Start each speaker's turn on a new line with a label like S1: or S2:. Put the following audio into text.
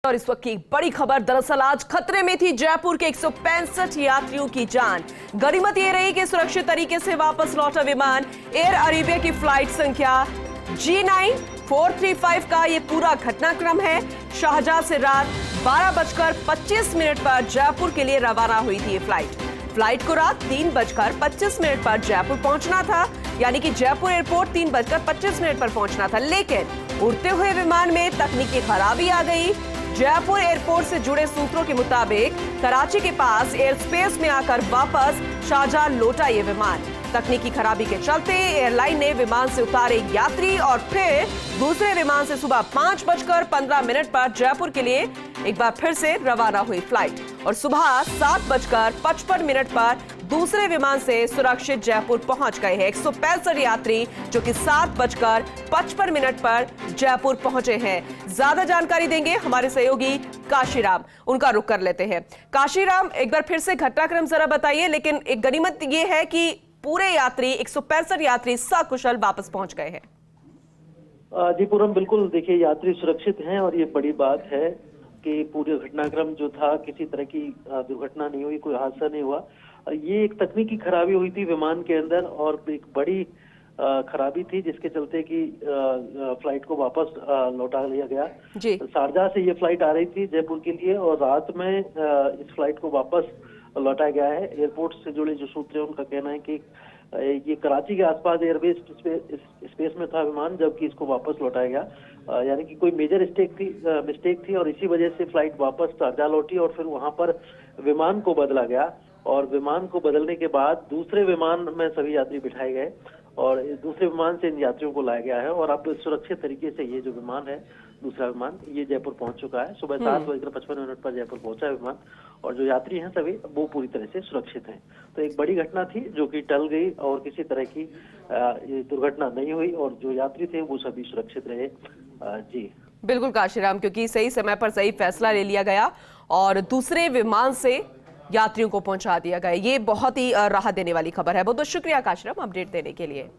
S1: और इस वक्त की बड़ी खबर, दरअसल आज खतरे में थी जयपुर के 165 यात्रियों की जान। गनीमत ये रही कि सुरक्षित तरीके से वापस लौटा विमान एयर अरेबिया की फ्लाइट संख्या G9435 का ये पूरा घटनाक्रम है। शारजाह से रात 12:25 पर जयपुर के लिए रवाना हुई थी ये फ्लाइट को रात 3:25 पर जयपुर पहुंचना था, यानी कि जयपुर एयरपोर्ट 3:25 पर पहुंचना था। लेकिन उड़ते हुए विमान में तकनीकी खराबी आ गई। जयपुर एयरपोर्ट से जुड़े सूत्रों के मुताबिक कराची के पास एयर स्पेस में आकर वापस शारजाह लौटा ये विमान। तकनीकी खराबी के चलते एयरलाइन ने विमान से उतारे यात्री और फिर दूसरे विमान से सुबह 5:15 पर जयपुर के लिए एक बार फिर से रवाना हुई फ्लाइट और सुबह 7:55 पर दूसरे विमान से सुरक्षित जयपुर पहुंच गए हैं 165 यात्री, जो कि 7:55 पर जयपुर पहुंचे हैं। ज्यादा जानकारी देंगे हमारे सहयोगी काशीराम, उनका रुख कर लेते हैं। काशीराम, एक बार फिर से घटनाक्रम जरा बताइए, लेकिन एक गनीमत ये है कि पूरे यात्री 165 यात्री सकुशल वापस पहुंच गए हैं।
S2: जी पूरम, बिल्कुल। देखिए, यात्री सुरक्षित हैं और ये बड़ी बात है कि पूरे घटनाक्रम जो था, किसी तरह की दुर्घटना नहीं हुई, कोई हादसा नहीं हुआ। ये एक तकनीकी खराबी हुई थी विमान के अंदर और एक बड़ी खराबी थी, जिसके चलते कि फ्लाइट को वापस लौटा लिया गया। शारजाह से ये फ्लाइट आ रही थी जयपुर के लिए और रात में इस फ्लाइट को वापस लौटाया गया है। एयरपोर्ट से जुड़े जो सूत्र हैं उनका कहना है कि ये कराची के आसपास एयरबेस स्पेस में था विमान, जबकि इसको वापस लौटाया गया। यानी कि कोई मेजर मिस्टेक थी और इसी वजह से फ्लाइट वापस शारजाह लौटी और फिर वहां पर विमान को बदला गया और विमान को बदलने के बाद दूसरे विमान में सभी यात्री बिठाए गए और दूसरे विमान से इन यात्रियों को लाया गया है और अब सुरक्षित तरीके से ये जो विमान है, दूसरा विमान, ये जयपुर पहुंच चुका है। सुबह 7:55 पर जयपुर पहुंचा है विमान और जो यात्री हैं सभी वो पूरी तरह से सुरक्षित हैं। तो एक बड़ी घटना थी जो कि टल गई और किसी तरह की दुर्घटना नहीं हुई और जो यात्री थे वो सभी सुरक्षित रहे। जी
S1: बिल्कुल काशीराम, क्योंकि सही समय पर सही फैसला ले लिया गया और दूसरे विमान से यात्रियों को पहुंचा दिया गया। ये बहुत ही राहत देने वाली खबर है। बहुत बहुत शुक्रिया काशीराम अपडेट देने के लिए।